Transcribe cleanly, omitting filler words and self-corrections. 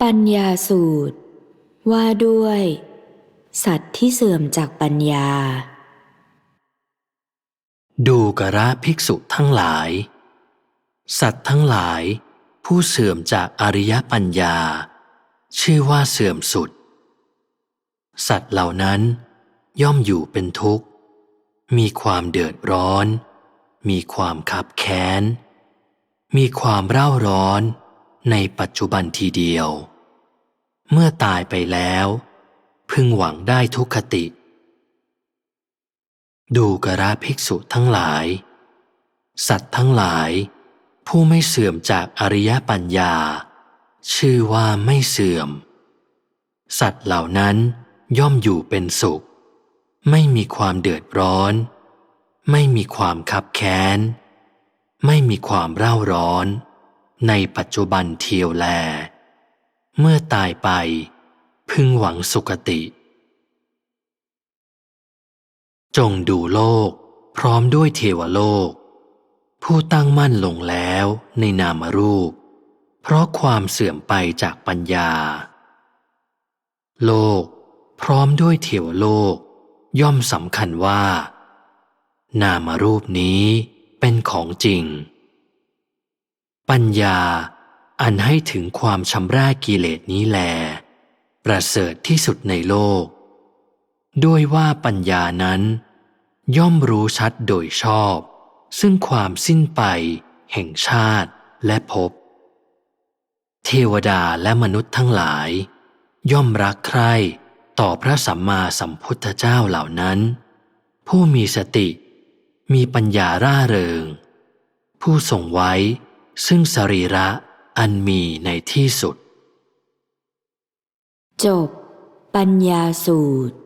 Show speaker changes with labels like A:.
A: ปัญญาสูตรว่าด้วยสัตว์ที่เสื่อมจากปัญญา
B: ดูกระภิกษุทั้งหลายสัตว์ทั้งหลายผู้เสื่อมจากอริยปัญญาชื่อว่าเสื่อมสุดสัตว์เหล่านั้นย่อมอยู่เป็นทุกข์มีความเดือดร้อนมีความคับแค้นมีความเร่าร้อนในปัจจุบันทีเดียวเมื่อตายไปแล้วพึงหวังได้ทุกขติดูกระภิกษุทั้งหลายสัตว์ทั้งหลายผู้ไม่เสื่อมจากอริยปัญญาชื่อว่าไม่เสื่อมสัตว์เหล่านั้นย่อมอยู่เป็นสุขไม่มีความเดือดร้อนไม่มีความคับแค้นไม่มีความเร่าร้อนในปัจจุบันเทียวแลเมื่อตายไปพึงหวังสุคติจงดูโลกพร้อมด้วยเทวโลกผู้ตั้งมั่นลงแล้วในนามรูปเพราะความเสื่อมไปจากปัญญาโลกพร้อมด้วยเทวโลกย่อมสำคัญว่านามรูปนี้เป็นของจริงปัญญาอันให้ถึงความชำระกิเลสนี้แลประเสริฐที่สุดในโลกด้วยว่าปัญญานั้นย่อมรู้ชัดโดยชอบซึ่งความสิ้นไปแห่งชาติและภพเทวดาและมนุษย์ทั้งหลายย่อมรักใคร่ต่อพระสัมมาสัมพุทธเจ้าเหล่านั้นผู้มีสติมีปัญญาร่าเริงผู้ทรงไว้ซึ่งสรีระอันมีในที่สุด
A: จบปัญญาสูตร